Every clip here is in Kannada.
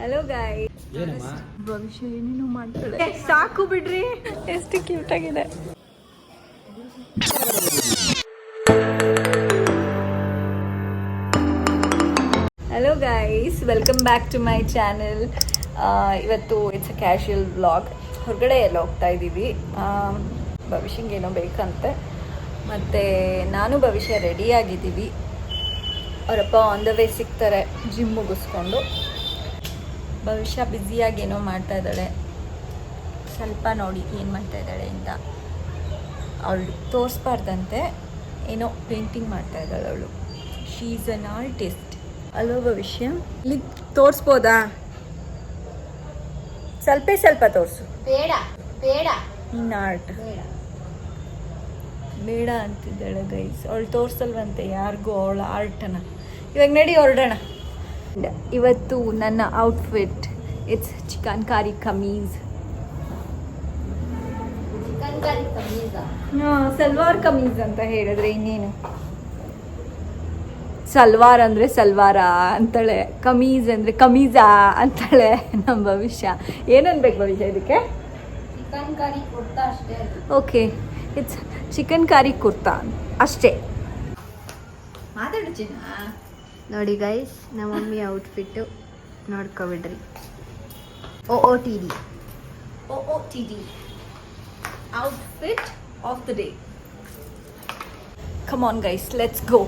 ಹಲೋ ಗಾಯ್, ಭವಿಷ್ಯ ಏನೇನು ಮಾಡ್ತಾಳೆ. ಸಾಕು ಬಿಡ್ರಿ, ಎಷ್ಟು ಕ್ಯೂಟ್ ಆಗಿದೆ. Hello guys, welcome back to my channel. ಇವತ್ತು ಇಟ್ಸ್ ಅ ಕ್ಯಾಶುಯಲ್ ವ್ಲಾಗ್. ಹೊರಗಡೆ ಎಲ್ಲ ಹೋಗ್ತಾ ಇದ್ದೀವಿ. ಭವಿಷ್ಯಂಗೆ ಏನೋ ಬೇಕಂತೆ, ಮತ್ತು ನಾನು ಭವಿಷ್ಯ ರೆಡಿಯಾಗಿದ್ದೀವಿ. ಅವರಪ್ಪ ಆನ್ ದ ವೇ ಸಿಗ್ತಾರೆ ಜಿಮ್ ಮುಗಿಸ್ಕೊಂಡು. ಭವಿಷ್ಯ ಬ್ಯುಸಿಯಾಗಿ ಏನೋ ಮಾಡ್ತಾ ಇದ್ದಾಳೆ. ಸ್ವಲ್ಪ ನೋಡಿ ಏನು ಮಾಡ್ತಾ ಇದ್ದಾಳೆ ಅಂತ. ಅವಳು ತೋರಿಸ್ಬಾರ್ದಂತೆ, ಏನೋ ಪೇಂಟಿಂಗ್ ಮಾಡ್ತಾ ಇದ್ದಾಳೆ ಅವಳು. ಶೀ ಈಸ್ ಅನ್ ಆರ್ಟಿಸ್ಟ್ ಅಲ್ವ ಭವಿಷ್ಯ? ಇಲ್ಲಿ ತೋರಿಸ್ಬೋದಾ? ಸ್ವಲ್ಪ ತೋರಿಸು. ಬೇಡ ಬೇಡ, ಇನ್ ಆರ್ಟ್ ಬೇಡ ಅಂತಿದ್ದಾಳೆ ಗೈಸ್. ಅವಳು ತೋರಿಸಲ್ವಂತೆ ಯಾರಿಗೂ ಅವಳ ಆರ್ಟನ್ನು. ಇವಾಗ ನಡಿ ಹೊರಡೋಣ. ಇವತ್ತು ನನ್ನ ಔಟ್ಫಿಟ್ ಇಟ್ಸ್ ಚಿಕನ್ ಕಾರಿ ಕಮೀಸ್. ಸಲ್ವಾರ್ ಕಮೀಸ್ ಅಂತ ಹೇಳಿದ್ರೆ ಇನ್ನೇನು. ಸಲ್ವಾರ್ ಅಂದರೆ ಸಲ್ವಾರ ಅಂತಾಳೆ, ಕಮೀಸ್ ಅಂದರೆ ಕಮೀಜಾ ಅಂತಾಳೆ ನಮ್ಮ ಭವಿಷ್ಯ. ಏನನ್ಬೇಕು ಭವಿಷ್ಯ ಇದಕ್ಕೆ? ಚಿಕನ್ ಕರಿ ಕುರ್ತಾ ಅಷ್ಟೇ. ಓಕೆ, ಇಟ್ಸ್ ಚಿಕನ್ ಕಾರಿ ಕುರ್ತಾ ಅಷ್ಟೇ. ಮಾತಾಡು ಚಿನ್ನ. ನೋಡಿ ಗೈಸ್, ನಮ್ಮ ಮಮ್ಮಿ ಔಟ್ಫಿಟ್ಟು ನೋಡ್ಕೊಬಿಡ್ರಿ. OOTD outfit of the day. Come on guys, let's go.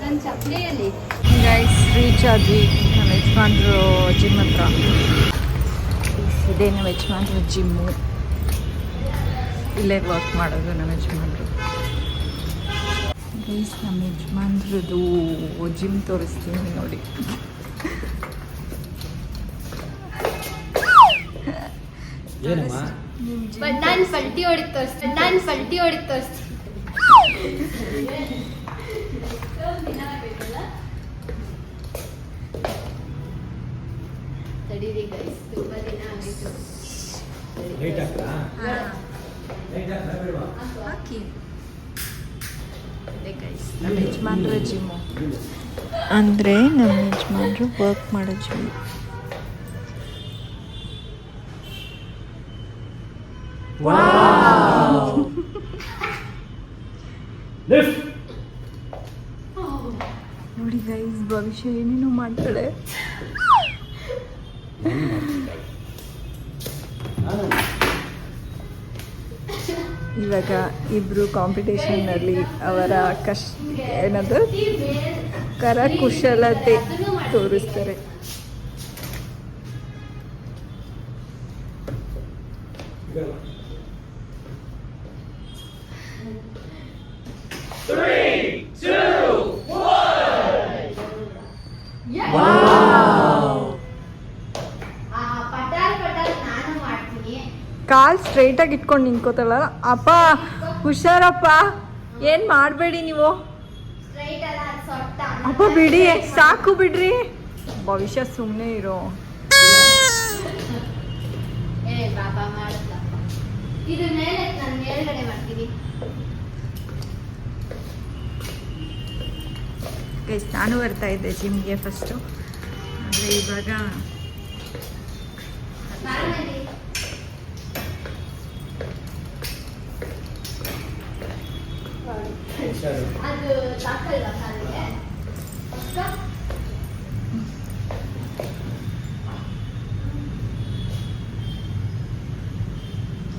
ನನ್ನ ಚಪ್ಪಲಿಯಲ್ಲಿ ಗೈಸ್ ರೀಚ್ ಆದ್ವಿ ನಮ್ಮ ಯಜಮಾನ್ರು ಜಿಮ್ ಹತ್ರ. ಇದೇ ನಮ್ಮ ಯಜಮಾನ್ರು ಜಿಮ್ಮು. ಇಲ್ಲೇ ವರ್ಕ್ ಮಾಡೋದು ನಮ್ಮ ಯಜಮಾನ್ರು. ಗೈಸ್ ನಮ್ಮ ಯಜಮಾನ್ರದ್ದು ಜಿಮ್ ತೋರಿಸ್ತೀನಿ ನೋಡಿ. ನಾನು ಪಲ್ಟಿ ಹೊಡಿತು ತೋರಿಸ್ತೀನಿ. ತಡೀರಿ ಗೈಸ್, ತುಂಬಾ ದಿನ ಆಗಿತ್ತು. ಹಾಕಿ ಗೈಸ್, ನಮ್ಮ ಯಜಮಾನ್ರ ಜಿಮ್ಮು ಅಂದರೆ ನಮ್ಮ ಯಜಮಾನ್ರು ವರ್ಕ್ ಮಾಡೋ ಜಿಮ್. ನೋಡಿ ಗೈಸ್, ಭವಿಷ್ಯ ಏನೇನು ಮಾಡ್ತಾಳೆ. ಇವಾಗ ಇಬ್ರು ಕಾಂಪಿಟೇಷನ್ನಲ್ಲಿ ಅವರ ಏನದು ಕರಕುಶಲತೆ ತೋರಿಸ್ತಾರೆ. ಕಾಲ್ ಸ್ಟ್ರೈಟಾಗಿ ಇಟ್ಕೊಂಡು ನಿಂತ್ಕೋತಾಳ. ಅಪ್ಪ ಹುಷಾರಪ್ಪ, ಏನು ಮಾಡಬೇಡಿ ನೀವು. ಅಪ್ಪ ಬಿಡಿ, ಸಾಕು ಬಿಡ್ರಿ. ಭವಿಷ್ಯ ಸುಮ್ಮನೆ ಇರೋ. ಗೈಸ್, ನಾನು ಬರ್ತಾ ಇದ್ದೆ ಜಿಮ್ಗೆ ಫಸ್ಟು, ಆದರೆ ಇವಾಗ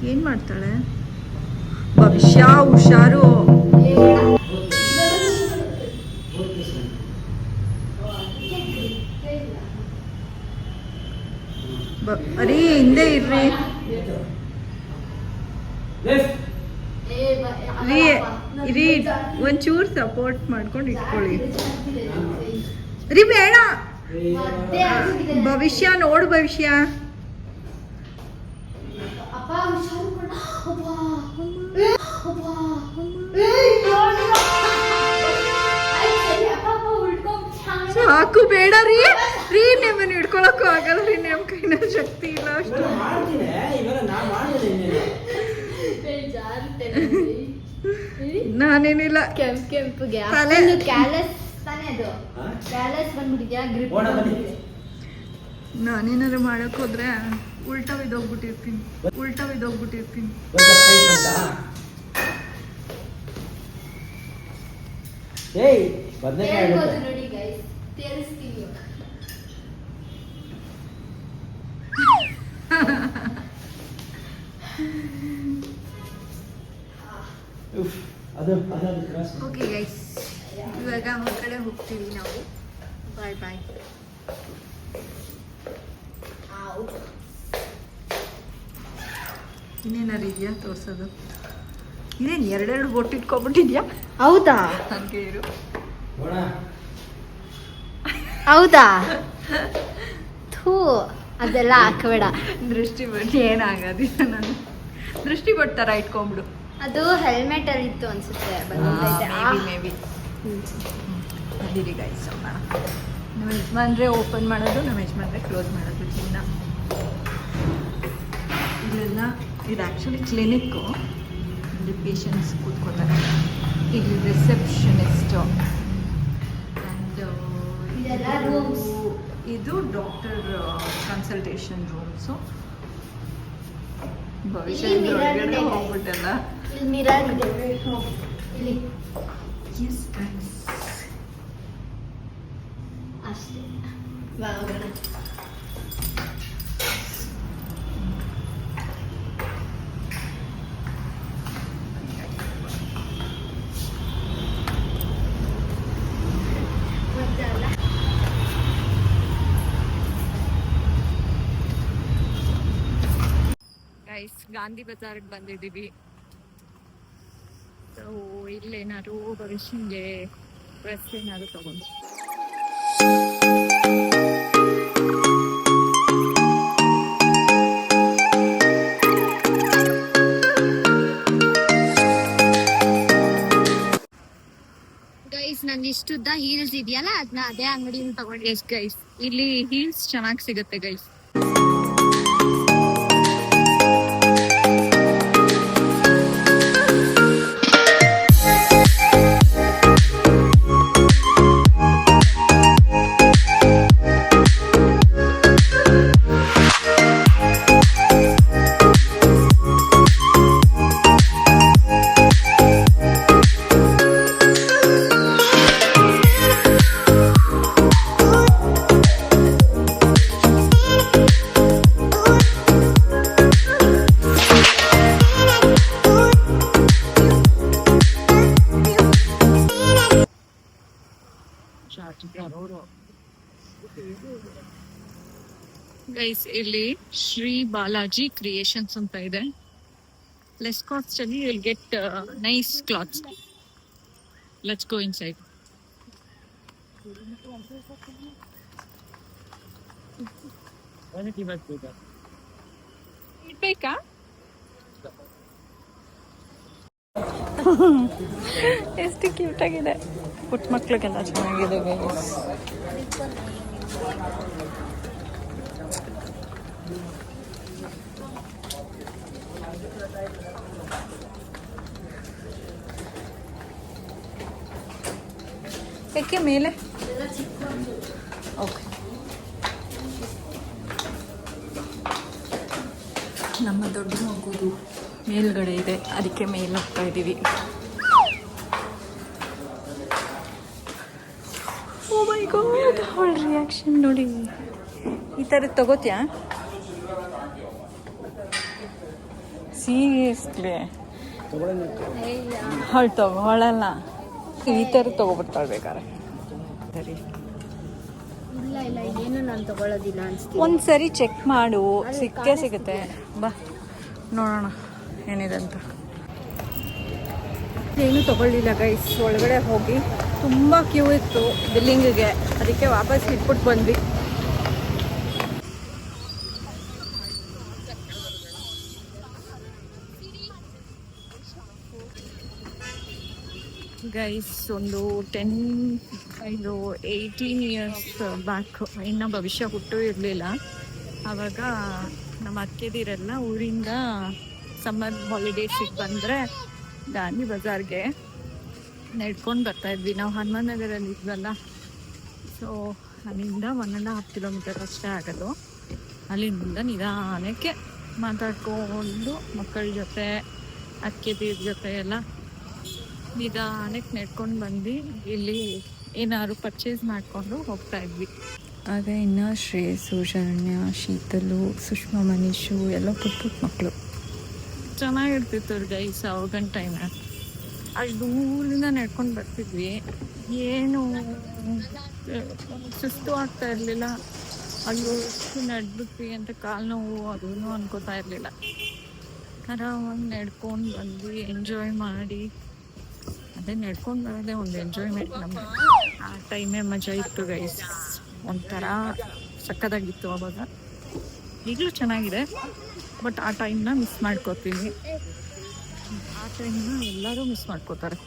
ಏನ್ ಮಾಡ್ತಾಳೆ ಭವಿಷ್ಯ? ಹುಷಾರು. ಅರಿ ಹಿಂದೆ ಇರ್ರಿ. ರೀ ಒಂಚೂರು ಸಪೋರ್ಟ್ ಮಾಡ್ಕೊಂಡು ಇಟ್ಕೊಳ್ಳಿ ರೀ. ಬೇಡ ಭವಿಷ್ಯ, ನೋಡು ಭವಿಷ್ಯ. ಸಾಕು, ಬೇಡ ರೀ. ನಿಮ್ಮನ್ನು ಹಿಡ್ಕೊಳಕ್ಕೂ ಆಗಲ್ಲ ರೀ, ನಿಮ್ಮ ಕೈನ ಶಕ್ತಿ ಇಲ್ಲ ಅಷ್ಟು. ನಾನೇನಿಲ್ಲ. ಕೆಂಪು ತಲೆ ಕ್ಯಾಲಸ್ ತಾನೇ ಅದು ಬ್ಯಾಲೆನ್ಸ್ ಬಂದ್ಬಿಟ್ಟಿದ್ಯಾ ಗ್ರಿಪ್ ಓಣ ಬನ್ನಿ. ನಾನೇನಾದ್ರು ಮಾಡಕ್ ಹೋದ್ರೆ ಉಲ್ಟಾ ಬಿದ್ದೋಗ್ಬಿಟ್ಟಿರ್ತೀನಿ ಗೊತ್ತಾ ಸೈಡ್ ಬಂತಾ? ಏಯ್ ಬದನೆಕಾಯಿ ಹೇಳ್ಬೋದು ಆಗುತ್ತೆ. ನೋಡಿ ಗೈಸ್ ತೇರಿಸ್ತೀವಿ ಉಫ್, ಅದು ಕ್ರಾಸ್. ಓಕೆ ಗೈಸ್, ಇವಾಗ ಹೊರಗಡೆ ಹೋಗ್ತೀವಿ ನಾವು. ಬಾಯ್ ಬಾಯ್. ಇನ್ನೇನಾರು ಇದೆಯಾ ತೋರ್ಸೋದು? ಇದೇನು ಎರಡೆರಡು ಬೊಟ್ಟು ಇಟ್ಕೊಬಿಟ್ಟಿದ್ಯಾ? ಹೌದಾ ಹಂಗೆ ಇರು. ಓಣ. ಹೌದಾ ಥೂ ಅದೆಲ್ಲ ಹಾಕಬೇಡ. ದೃಷ್ಟಿ ಬಟ್ಟು ಏನಾಗೋದಿಲ್ಲ. ನಾನು ದೃಷ್ಟಿ ಬಟ್ಟು ಇಟ್ಕೊಂಬಿಡು. ಅದು ಹೆಲ್ಮೆಟ್ ಅಲ್ಲಿ ಇತ್ತು ಅನ್ಸುತ್ತೆ ಬಂದೈತೆ. ಮೇ ಬಿ ಅದಿರಿ ಗೈಸ್. ನಮ್ಮ ಯಜಮಾನ್ರೆ ಓಪನ್ ಮಾಡೋದು, ನಮ್ಮ ಯಜಮಾನ್ರೆ ಕ್ಲೋಸ್ ಮಾಡೋದು ಚಿನ್ನ. ಇಲ್ಲೆಲ್ಲ ಇದು ಆ್ಯಕ್ಚುಲಿ ಕ್ಲಿನಿಕ್ಕು. ಇಲ್ಲಿ ಪೇಷಂಟ್ಸ್ ಕೂತ್ಕೋತಾರೆ. ಇಲ್ಲಿ ರಿಸೆಪ್ಷನಿಸ್ಟು ಆ್ಯಂಡ್ ಇದೆಲ್ಲ rooms. ಇದು ಡಾಕ್ಟರ್ ಕನ್ಸಲ್ಟೇಷನ್ ರೂಮ್ಸು. ಭವಿಷ್ಯ ಇಲ್ಲಿ mirror ಹೊರಗಡೆ ಇದೆ. ಹೋಗ್ಬಿಟ್ಟಲ್ಲ. ಇಲ್ಲಿ ಮಿರರ್ ಇದೆ ಇಲ್ಲಿ ಎಸ್ ಗೈಸ್. ಅಷ್ಟೇ. ಬಾ ಹೋಗೋಣ. ಮತ್ತೆ ಅಲ್ಲ ಗೈಸ್, ಗಾಂಧಿ ಬಜಾರ್ಗೆ ಬಂದಿದ್ದೀವಿ. ಸೊ ಇಲ್ಲೇನಾದ್ರು ಭವಿಷ್ಯಂಗೆ ಡ್ರೆಸ್ ಏನಾದ್ರು ತಗೊಂಡು ಗೈಸ್ ನಂಗೆ ಇಷ್ಟುದ್ದ ಹೀಲ್ಸ್ ಇದೆಯಲ್ಲ ಅದನ್ನ ಅದೇ ಅಂಗಡಿಯಿಂದ ತಗೊಂಡೆ. ಎಸ್ ಗೈಸ್, ಇಲ್ಲಿ ಹೀಲ್ಸ್ ಚೆನ್ನಾಗಿ ಸಿಗುತ್ತೆ ಗೈಸ್. ಗೈಸ್, ಇಲ್ಲಿ ಶ್ರೀ ಬಾಲಾಜಿ ಕ್ರಿಯೇಷನ್ಸ್ ಅಂತ ಇದೆ. ಲೆಸ್ ಕಾಸ್ಟ್ ಅಲ್ಲಿ will get nice clothes. Let's go inside. ಬೇಕಾ? ಎಷ್ಟು ಕ್ಯೂಟ್ ಆಗಿದೆ. ಪುಟ್ಟ ಮಕ್ಳಿಗೆಲ್ಲ ಚೆನ್ನಾಗಿದೆ ಗೈಸ್. ಯಾಕೆ ಮೇಲೆ? ಓಕೆ, ನಮ್ಮ ದೊಡ್ಡ ಮಗುದು ಮೇಲ್ಗಡೆ ಇದೆ, ಅದಕ್ಕೆ ಮೇಲೆ ಹೋಗ್ತಾ ಇದ್ದೀವಿ. ಓ ಮೈ ಗಾಡ್, ಅವಳ ರಿಯಾಕ್ಷನ್ ನೋಡಿ. ಈ ಥರದ್ದು ತಗೋತ್ಯಾ? ಸೀರಿಯಸ್ಲಿ ಅವಳು ತಗೊಳ್ಳಲ್ಲ. ಈ ಥರ ತಗೋಬಿಡ್ತಾಳೆ ಬೇಕಾರೆ. ಸರಿ, ಇಲ್ಲ ಇಲ್ಲ ಇದೇನು ನಾನು ತಗೊಳ್ಳೋದಿಲ್ಲ ಅನ್ಸ್ತೀನಿ. ಒಂದು ಸರಿ ಚೆಕ್ ಮಾಡು, ಸಿಕ್ಕೇ ಸಿಗುತ್ತೆ. ಬಾ ನೋಡೋಣ ಏನಿದೆ ಅಂತ. ಏನೂ ತಗೊಳ್ಳಿಲ್ಲ ಗೈಸ್. ಒಳಗಡೆ ಹೋಗಿ ತುಂಬ ಕ್ಯೂ ಇತ್ತು ಬಿಲ್ಲಿಂಗಿಗೆ, ಅದಕ್ಕೆ ವಾಪಸ್ ಇಟ್ಬಿಟ್ಟು ಬಂದ್ವಿ. ಗೈಸ್, ಒಂದು 18 ಇಯರ್ಸ್ ಬ್ಯಾಕ್ ಇನ್ನು ಭವಿಷ್ಯ ಹುಟ್ಟು ಇರಲಿಲ್ಲ. ಆವಾಗ ನಮ್ಮ ಅಕ್ಕೆದಿರೆಲ್ಲ ಊರಿಂದ ಸಮ್ಮರ್ ಹಾಲಿಡೇಸಿಗೆ ಬಂದರೆ ಗಾಂಧಿ ಬಜಾರ್ಗೆ ನಡ್ಕೊಂಡು ಬರ್ತಾ ಇದ್ವಿ. ನಾವು ಹನುಮಾನ್ ನಗರಲ್ಲಿ ಇದ್ವಲ್ಲ, ಸೊ ಅಲ್ಲಿಂದ 1.5 ಕಿಲೋಮೀಟರ್ ಅಷ್ಟೇ ಆಗೋದು. ಅಲ್ಲಿಂದ ನಿಧಾನಕ್ಕೆ ಮಾತಾಡ್ಕೊಂಡು ಮಕ್ಕಳ ಜೊತೆ ಅಕ್ಕೆ ತೀರ್ ಜೊತೆ ಎಲ್ಲ ನಿಧಾನಕ್ಕೆ ನಡ್ಕೊಂಡು ಬಂದು ಇಲ್ಲಿ ಏನಾದ್ರು ಪರ್ಚೇಸ್ ಮಾಡಿಕೊಂಡು ಹೋಗ್ತಾ ಇದ್ವಿ. ಆಗ ಇನ್ನು ಶ್ರೇಯಸ್ಸು, ಶರಣ್ಯ, ಶೀತಲು, ಸುಷ್ಮಾ, ಮನೀಶು ಎಲ್ಲ ಪುಟ್ಟ ಮಕ್ಕಳು. ಚೆನ್ನಾಗಿರ್ತಿತ್ತು ಗೈಸ್ ಅವಾಗಿನ ಟೈಮ್. ಅಷ್ಟು ದೂರಿಂದ ನಡ್ಕೊಂಡು ಬರ್ತಿದ್ವಿ, ಏನು ಸುಸ್ತು ಆಗ್ತಾ ಇರಲಿಲ್ಲ. ಅಯ್ಯೋ ಎಷ್ಟು ನಡೆದ್ಬಿಟ್ವಿ ಅಂತ ಕಾಲು ನೋವು ಅದೂ ಅನ್ಕೋತಾ ಇರಲಿಲ್ಲ. ಆರಾಮಾಗಿ ನಡ್ಕೊಂಡು ಬಂದ್ವಿ, ಎಂಜಾಯ್ ಮಾಡಿ. ಅದೇ ನಡ್ಕೊಂಡು ಬರೋದೇ ಒಂದು ಎಂಜಾಯ್ಮೆಂಟ್ ನಮಗೆ. ಆ ಟೈಮೇ ಮಜಾ ಇತ್ತು ಗೈಸ್, ಒಂಥರ ಸಕ್ಕತ್ತಾಗಿತ್ತು ಅವಾಗ. ಈಗಲೂ ಚೆನ್ನಾಗಿದೆ, ಬಟ್ ಆ ಟೈಮ್ನ ಮಿಸ್ ಮಾಡ್ಕೋತೀವಿ. ಆ ಟೈಮ್ನ ಎಲ್ಲರೂ ಮಿಸ್ ಮಾಡ್ಕೋತಾರೆ.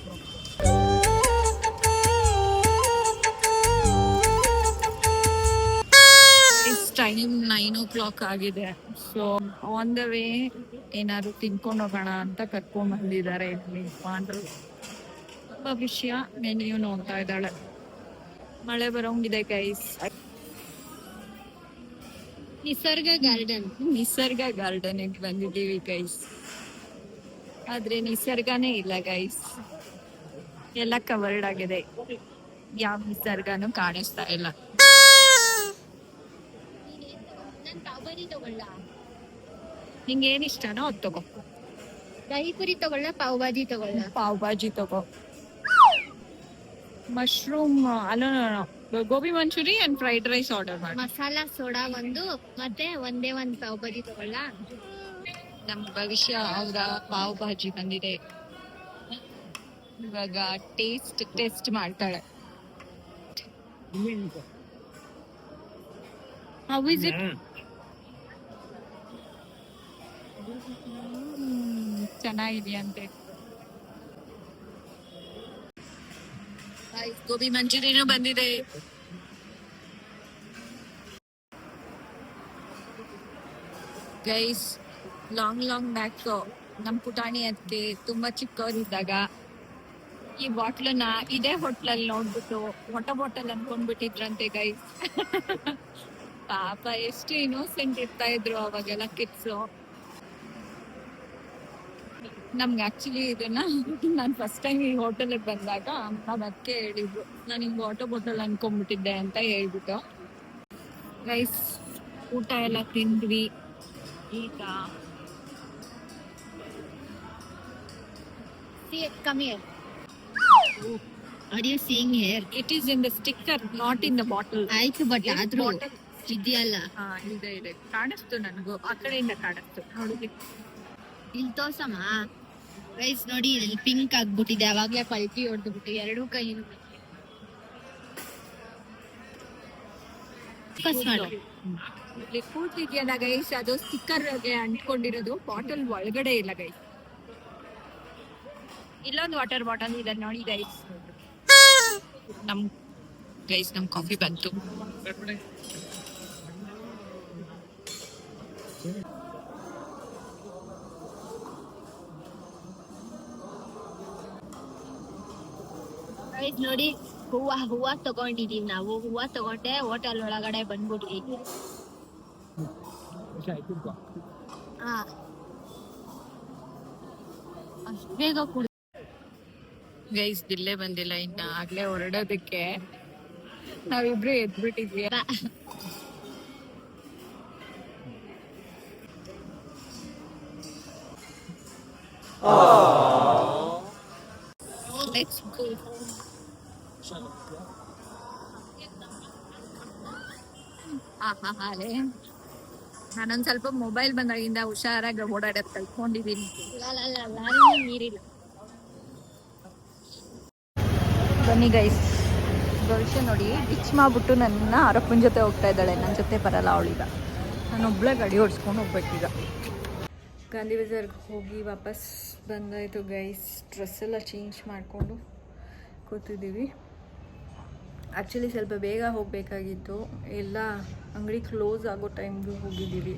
ಟೈಮ್ 9 o'clock ಆಗಿದೆ. ಸೊ ಆನ್ ದ ವೇ ಏನಾದ್ರು ತಿನ್ಕೊಂಡು ಹೋಗೋಣ ಅಂತ ಕರ್ಕೊಂಡ್ ಬಂದಿದ್ದಾರೆ ಇಲ್ಲಿ ಪಾಂಡ್ರು. ಭವಿಷ್ಯ ಮೆನ್ಯೂ ನೋಡ್ತಾ ಇದ್ದಾಳೆ. ಮಳೆ ಬರೋಂಗಿದೆ ಗೈಸ್. ನಿಸರ್ಗ ಗಾರ್ಡನ್ ಬಂದಿದ್ದೀವಿ ಗೈಸ್, ಆದ್ರೆ ನಿಸರ್ಗನೇ ಇಲ್ಲ ಗೈಸ್, ಎಲ್ಲ ಕವರ್ಡ್ ಆಗಿದೆ. ಯಾವ ನಿಸರ್ಗನೂ ಕಾಣಿಸ್ತಾ ಇಲ್ಲ. ನಿಂಗೆ ಏನ್ ಇಷ್ಟನೋ ಅದ್ ತಗೋ. ದಹಿಪುರಿ ತಗೊಳ್ಳ, ಪಾವ್ ಭಾಜಿ ತಗೊಳ್ಳ? ಪಾವ್ ಭಾಜಿ ತಗೋ. ಮಶ್ರೂಮ್ ಅಲ್ಲ, gobi manchurian and fried rice order ಮಾಡಿ. ಮಸಾಲಾ ಸೋಡಾ ಒಂದು, ಮತ್ತೆ ಒಂದೇ ಒಂದ್ ಪಾವ್ ಭಾಜಿ ತಗೊಳ್ಳ? ನಮ್ ಭವಿಷ್ಯ ಅವರ ಪಾವ್ ಭಾಜಿ ಬಂದಿದೆ, ಇವಾಗ ಟೇಸ್ಟ್ ಮಾಡ್ತಾಳೆ. How is it? ಚೆನ್ನಾಗಿದೆಯಂತೆ. ಗೋಬಿ ಮಂಚೂರಿನೂ ಬಂದಿದೆ. ಗೈಸ್, ಲಾಂಗ್ ಬ್ಯಾಕ್ ನಮ್ ಪುಟಾಣಿ ಅತ್ತೆ ತುಂಬಾ ಚಿಕ್ಕವರಿದ್ದಾಗ ಈ ಬಾಟ್ಲನ್ನ ಇದೇ ಹೋಟ್ಲಲ್ಲಿ ನೋಡ್ಬಿಟ್ಟು ಬಾಟಲ್ ಅನ್ಕೊಂಡ್ಬಿಟ್ಟಿದ್ರಂತೆ ಗೈಸ್. ಪಾಪ ಎಷ್ಟು ಇನ್ನೋಸೆಂಟ್ ಇರ್ತಾ ಇದ್ರು ಅವಾಗೆಲ್ಲ ಕಿಡ್ಸು. ನಮ್ಗೆ ಆಕ್ಚುಲಿ ಇದನ್ನ ನಾನು ಫಸ್ಟ್ ಟೈಮ್ ಈ ಹೋಟೆಲ್ಗೆ ಬಂದಾಗ ನಮ್ಮ ಅತ್ತೆ ಹೇಳಿದ್ರು, ನಾನು ಹಿಂಗೆ ವಾಟರ್ ಬಾಟಲ್ ಅನ್ಕೊಂಡ್ಬಿಟ್ಟಿದ್ದೆ ಅಂತ ಹೇಳ್ಬಿಟ್ಟು. ರೈಸ್ ಊಟ ಎಲ್ಲ ತಿಂದ್ವಿ. ಈಗ Come here. Are you seeing here? it is in the sticker, not in the bottle. ಆಯ್ತು, ಬಟ್ ಆದ್ರೂ Bottle ಇದೆಯಲ್ಲ. ಇದೆ ಕಾಣಿಸ್ತು ನನಗೂ, ಆ ಕಡೆಯಿಂದ ಕಾಣಿಸ್ತು ನೋಡಿ. ಇಲ್ಲಿ ತೋರ್ಸಮ್ಮ ರೈಸ್ ನೋಡಿ, ಇಲ್ಲಿ ಪಿಂಕ್ ಆಗ್ಬಿಟ್ಟಿದೆ. ಅವಾಗ್ಲೇ ಪಲ್ಟಿ ಹೊಡೆದ್ಬಿಟ್ಟು ಎರಡು ಕೈ ಕೂತಿದ್ಯಲ್ಲ ಗೈಸ್, ಅದು ಸ್ಟಿಕ್ಕರ್ ಅಂಟ್ಕೊಂಡಿರೋದು, ಬಾಟಲ್ ಒಳಗಡೆ ಇಲ್ಲ ಗೈಸ್. ಇಲ್ಲೊಂದು ವಾಟರ್ ಬಾಟಲ್ ಇದೆ ನೋಡಿ ಗೈಸ್. ನಮ್ ಕಾಫಿ ಬಂತು. ರೈಸ್ ನೋಡಿ, ಹೂವ ತಗೊಂಡಿದೀವಿ ನಾವು. ಹೂವ ತಗೊಂಡೆ ಹೋಟೆಲ್ ಒಳಗಡೆ ಬಂದ್ಬಿಟ್ವಿ. ಅಷ್ಟು ಬೇಗ ಕುಡಿ ಗೈಸ್ ಬಿಲ್ಲೇ ಬಂದಿಲ್ಲ ಇನ್ನ, ಆಗ್ಲೇ ಹೊರಡೋದಕ್ಕೆ ನಾವಿಬ್ರು ಎದ್ಬಿಟ್ಟಿದ್ವಿ. Let's go. ನಾನೊಂದ್ ಸ್ವಲ್ಪ ಮೊಬೈಲ್ ಬಂದಾಗಿಂದ ಹುಷಾರಾಗಿ ಓಡಾಡೋದ್ ಕಲ್ತ್ಕೊಂಡಿದೀನಿ. ನೀರಿಲ್ಲ. ಬನ್ನಿ ಗೈಸ್, ಭವಿಷ್ಯ ನೋಡಿ ಡಿಚ್ ಮಾಡ್ಬಿಟ್ಟು ನನ್ನ ಅರಪ್ಪನ ಜೊತೆ ಹೋಗ್ತಾ ಇದ್ದಾಳೆ. ನನ್ನ ಜೊತೆ ಬರಲ್ಲ ಅವಳೀಗ, ನಾನೊಬ್ಳೆ ಗಾಡಿ ಓಡಿಸ್ಕೊಂಡು ಹೋಗ್ಬೇಕೀಗ. ಗಾಂಧಿ ಬಜಾರ್ಗೆ ಹೋಗಿ ವಾಪಸ್ ಬಂದಾಯಿತು ಗೈಸ್. ಡ್ರೆಸ್ಸೆಲ್ಲ ಚೇಂಜ್ ಮಾಡಿಕೊಂಡು ಕೂತಿದ್ದೀವಿ. ಆ್ಯಕ್ಚುಲಿ ಸ್ವಲ್ಪ ಬೇಗ ಹೋಗಬೇಕಾಗಿತ್ತು, ಎಲ್ಲ ಅಂಗಡಿ ಕ್ಲೋಸ್ ಆಗೋ ಟೈಮ್ಗೆ ಹೋಗಿದ್ದೀವಿ.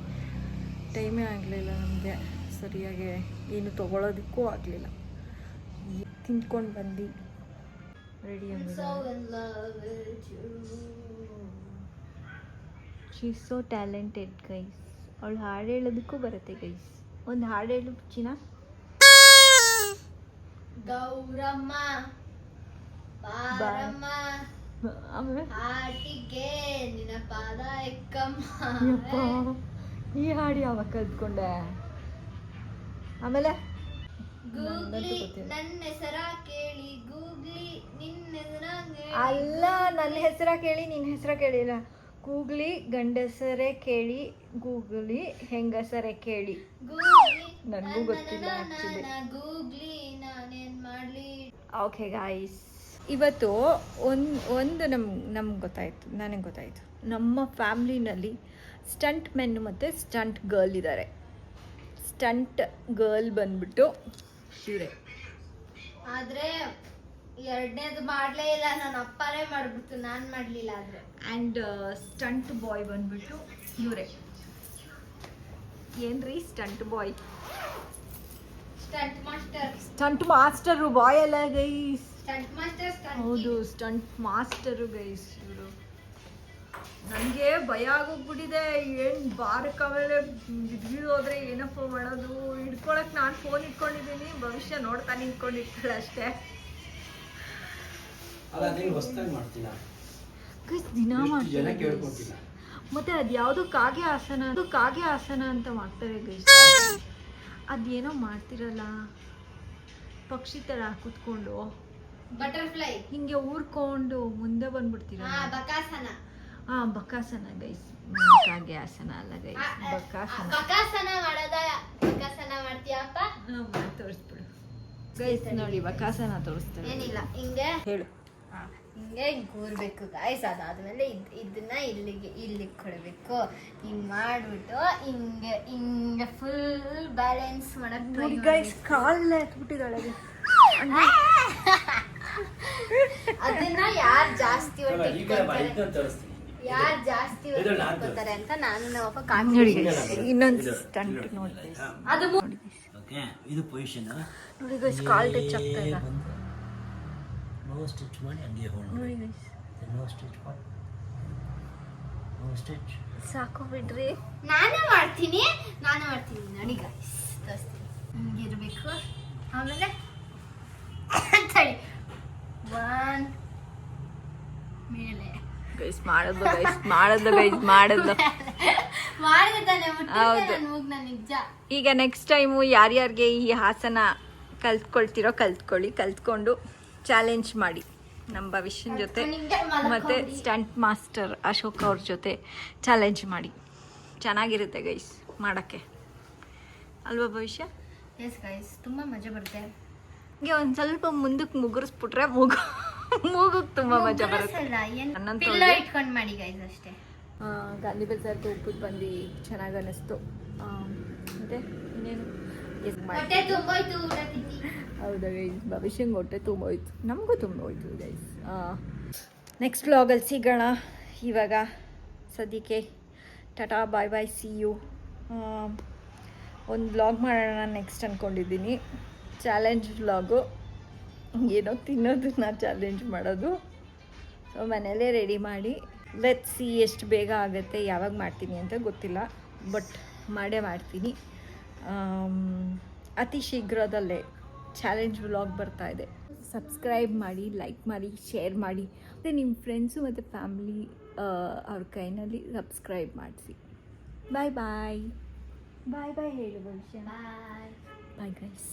ಟೈಮೇ ಆಗಲಿಲ್ಲ ನಮಗೆ ಸರಿಯಾಗಿ, ಏನು ತೊಗೊಳೋದಕ್ಕೂ ಆಗಲಿಲ್ಲ. ತಿಂದ್ಕೊಂಡು ಬಂದು ready So in love with you. She is so talented guys. ಅವಳು ಹಾಡು ಹೇಳೋದಕ್ಕೂ ಬರುತ್ತೆ ಗೈಸ್. ಒಂದು ಹಾಡು ಹೇಳು ಚಿನ್ನ. ಗೌರಮ್ಮ ಬಾರಮ್ಮ ಆಮೇಲೆ ಹಾಟಿಗೆ ನಿನ್ನ ಪಾದ ಎಕ್ಕಮ್ಮ. ಯಪ್ಪ, ಈ ಹಾಡು ಯಾವಾಗ ಕಲ್ತ್ಕೊಂಡೆ? ಆಮೇಲೆ ಗೂಗ್ಲಿ ನನ್ನ ಹೆಸರ ಕೇಳಿ ಗೂಗ್ಲಿ ನಿನ್ನ ಹೆಸರ ಅಲ್ಲ, ನನ್ನ ಹೆಸರ ಕೇಳಿ ನಿನ್ನ ಹೆಸರ ಕೇಳಿಲ್ಲ. ಗೂಗ್ಲಿ ಗಂಡಸರೇ ಕೇಳಿ ಗೂಗ್ಲಿ ಹೆಂಗಸರೇ ಕೇಳಿ. ಗೂಗ್ಲಿ ನನಗೂ ಗೊತ್ತಿಲ್ಲ ಆ್ಯಕ್ಚುಲಿ. ಗೂಗ್ಲಿ ನಾನೇನ್ ಮಾಡ್ಲಿ. ಓಕೆ ಗಾಯ್ಸ್, ಇವತ್ತು ಒಂದು ನಮ್ಗೆ ಗೊತ್ತಾಯಿತು, ನನಗೆ ಗೊತ್ತಾಯಿತು. ನಮ್ಮ ಫ್ಯಾಮ್ಲಿನಲ್ಲಿ ಸ್ಟಂಟ್ ಮೆನ್ ಮತ್ತು ಸ್ಟಂಟ್ ಗರ್ಲ್ ಇದ್ದಾರೆ. ಸ್ಟಂಟ್ ಗರ್ಲ್ ಬಂದ್ಬಿಟ್ಟು ಇವರೇ. ಆದ್ರೆ ಎರಡನೇದು ಮಾಡ್ಲೇ ಇಲ್ಲ, ನನ್ನ ಅಪ್ಪನೇ ಮಾಡ್ಬಿಟ್ಟು ನಾನ್ ಮಾಡ್ಲಿಲ್ಲ. ಆದ್ರೆ ಆ್ಯಂಡ್ ಸ್ಟಂಟ್ ಬಾಯ್ ಬಂದ್ಬಿಟ್ಟು ಇವರೇ. ಏನ್ರಿ stunt boy? Stunt master. Stunt master boy ಅಲ್ಲ ಗೈಸ್. Stunt master. ಹೌದು, ಸ್ಟಂಟ್ ಮಾಸ್ಟರು ಗೈಸ್ ಇವರು. ನನಗೆ ಭಯ ಆಗೋಗ್ಬಿಟ್ಟಿದೆ. ಏನು ಬಾರಕ್ಕೆ ಆಮೇಲೆ ಹೋದ್ರೆ ಏನಪ್ಪ ಮಾಡೋದು? ಹಿಡ್ಕೊಳಕ್ಕೆ ನಾನು ಫೋನ್ ಇಟ್ಕೊಂಡಿದ್ದೀನಿ, ಭವಿಷ್ಯ ನೋಡ್ತಾ ನಿಂತ್ಕೊಂಡಿರ್ತಾಳೆ ಅಷ್ಟೇ. ಅಲ್ಲ, ನೀನು ಹೊಸ್ದಾಗಿ ಮಾಡ್ತೀನ ಗೈಸ್, ದಿನ ಜನ ಮಾಡ್ತಾರೆ ಕೇಳ್ಕೊಂತಿಲ್ಲ. ಮತ್ತೆ ಅದು ಯಾವುದೋ ಕಾಗೆ ಆಸನ ಅಂತ ಮಾಡ್ತಾರೆ ಗೈಸ್. ಅದೇನೋ ಮಾಡ್ತಿರಲ್ಲ, ಪಕ್ಷಿ ಥರ ಕೂತ್ಕೊಂಡು ಬಟರ್ಫ್ಲೈ ಹಿಂಗೆ ಊರ್ಕೊಂಡು ಮುಂದೆ ಬಂದ್ಬಿಡ್ತೀರ. ಬಕಾಸನ. ಬಕಾಸನ ಗೈಸ್, ಕಾಗೆ ಆಸನ ಅಲ್ಲ ಗೈಸ್, ಬಕಾಸನ. ಬಕಾಸನ ಮಾಡೋದ? ಬಕಾಸನ ಮಾಡ್ತೀಯಪ್ಪ? ಮಾಡಿ ತೋರಿಸ್ಬಿಡು ಗೈಸ್. ನೋಡಿ, ಬಕಾಸನ ತೋರಿಸ್ತಾರೆ. ಏನಿಲ್ಲ, ಹಿಂಗೆ ಹೇಳು. ಹಿಂಗೆ ಕೂರ್ಬೇಕು ಗಾಯ್ಸ್. ಅದಾದ್ಮೇಲೆ ಇದನ್ನ ಇಲ್ಲಿಗೆ ಕೊಡ್ಬೇಕು. ಹಿಂಗ್ ಮಾಡ್ಬಿಟ್ಟು ಹಿಂಗೆ ಫುಲ್ ಬ್ಯಾಲೆನ್ಸ್ ಮಾಡಕ್ ನೋಡಿ ಗೈಸ್, ಕಾಲೇ ಎತ್ಬಿಟ್ಟಿದ್ದಾಳೆ. ಅದನ್ನ ಯಾರು ಜಾಸ್ತಿ ಹೊಟ್ಟೆ ಈಗ ಇದನ್ನ ತೋರಿಸ್ತೀನಿ. ಯಾರು ಜಾಸ್ತಿ ಇದ್ರಲ್ಲಿ ನಾನು ಹೊಟ್ಟೆ ಅಂತ ನಾನು ನಮ್ಮಪ್ಪ ನೋಡಿ ಕಾಣ್ತೀನಿ. ಗೈಸ್, ಇನ್ನೊಂದು ಸ್ಟಂಟ್ ನೋಡಿ guys. ಅದು ಓಕೆ, ಇದು ಪೊಸಿಷನ್. ನೋಡಿ ಗೈಸ್, ಕಾಲ್ ಟಚ್ ಆಗ್ತಾ ಇಲ್ಲ. ನೋ ಸ್ಟಿಚ್ ಮಾಡಿ ಹಂಗೆ ಹೋಗಿ ನೋಡಿ ಗೈಸ್, ನೋ ಸ್ಟಿಚ್ ಮಾಡಿ, ನೋ ಸ್ಟಿಚ್. ಸಾಕು ಬಿಡ್ರಿ. ನಾನೇ ಮಾಡ್ತೀನಿ ನೋಡಿ ಗಾಯ್ಸ್, ತೋರಿಸ್ತೀನಿ. ಹಿಂಗಿರ್ಬೇಕು. ಆಮೇಲೆ ತಡಿ, ಒನ್ ಮೇಲೆ ಗೈಸ್ ಮಾಡೋದು ಗೈಸ್ ಮಾಡಿದ್ರೆ ಮಾಡಿದಾನೆ ಹೌದು. ನಾನು ನಿಜ. ಈಗ ನೆಕ್ಸ್ಟ್ ಟೈಮು ಯಾರ್ಯಾರಿಗೆ ಈ ಆಸನ ಕಲ್ತ್ಕೊಂಡು ಚಾಲೆಂಜ್ ಮಾಡಿ ನಮ್ಮ ಭವಿಷ್ಯನ ಜೊತೆ ಮತ್ತು ಸ್ಟಂಟ್ ಮಾಸ್ಟರ್ ಅಶೋಕ್ ಅವ್ರ ಜೊತೆ ಚಾಲೆಂಜ್ ಮಾಡಿ. ಚೆನ್ನಾಗಿರುತ್ತೆ ಗೈಸ್ ಮಾಡೋಕ್ಕೆ, ಅಲ್ವಾ ಭವಿಷ್ಯ? ಎಸ್ ಗೈಸ್, ತುಂಬ ಮಜಾ ಬರುತ್ತೆ. ಹೀಗೆ ಒಂದು ಸ್ವಲ್ಪ ಮುಂದಕ್ಕೆ ಮುಗುರಿಸ್ಬಿಟ್ರೆ ಮೂಗಕ್ಕೆ ತುಂಬ ಮಜಾ ಬರುತ್ತೆ. ನನ್ನಂತ ಪಿಲ್ಲ ಇಟ್ಕೊಂಡು ಮಾಡಿ ಗೈಸ್ ಅಷ್ಟೇ. ಗಾಂಧಿ ಬಜಾರ್ಗೆ ಹೋಗ್ಬಿಟ್ಟು ಬಂದು ಚೆನ್ನಾಗಿ ಅನ್ನಿಸ್ತು. ಮತ್ತು ಇನ್ನೇನು ಹೊಟ್ಟೆ ತುಂಬೋಯ್ತು ಊಟ ತಿಂದು. ಹೌದಾ ಗೈಸ್, ಭವಿಷ್ಯಂಗೆ ಹೊಟ್ಟೆ ತುಂಬೋಯ್ತು, ನಮಗೂ ತುಂಬೋಯ್ತು ಗೈಸ್. ನೆಕ್ಸ್ಟ್ ವ್ಲಾಗಲ್ಲಿ ಸಿಗೋಣ. ಇವಾಗ ಸದ್ಯಕ್ಕೆ ಟಾಟಾ, ಬಾಯ್ ಬಾಯ್, ಸಿ ಯು. ಒಂದು ವ್ಲಾಗ್ ಮಾಡೋಣ ನೆಕ್ಸ್ಟ್ ಅಂದ್ಕೊಂಡಿದ್ದೀನಿ, ಚಾಲೆಂಜ್ ವ್ಲಾಗು. ಏನೋ ತಿನ್ನೋದನ್ನ ಚಾಲೆಂಜ್ ಮಾಡೋದು. ಸೊ ಮನೇಲೇ ರೆಡಿ ಮಾಡಿ ಲೆಟ್ಸ್ ಸಿ ಎಷ್ಟು ಬೇಗ ಆಗುತ್ತೆ. ಯಾವಾಗ ಮಾಡ್ತೀನಿ ಅಂತ ಗೊತ್ತಿಲ್ಲ, ಬಟ್ ಮಾಡೇ ಮಾಡ್ತೀನಿ. ಅತಿ ಶೀಘ್ರದಲ್ಲೇ ಚಾಲೆಂಜ್ ವ್ಲಾಗ್ ಬರ್ತಾ ಇದೆ. ಸಬ್ಸ್ಕ್ರೈಬ್ ಮಾಡಿ, ಲೈಕ್ ಮಾಡಿ, ಶೇರ್ ಮಾಡಿ, ಮತ್ತು ನಿಮ್ಮ ಫ್ರೆಂಡ್ಸು ಮತ್ತು ಫ್ಯಾಮ್ಲಿ ಅವ್ರ ಕೈನಲ್ಲಿ ಸಬ್ಸ್ಕ್ರೈಬ್ ಮಾಡಿಸಿ. ಬಾಯ್ ಬಾಯ್ ಬಾಯ್ ಬಾಯ್ ಹೇಳು ಭವಿಷ್ಯ. ಬಾಯ್ ಬಾಯ್ ಗೈಸ್.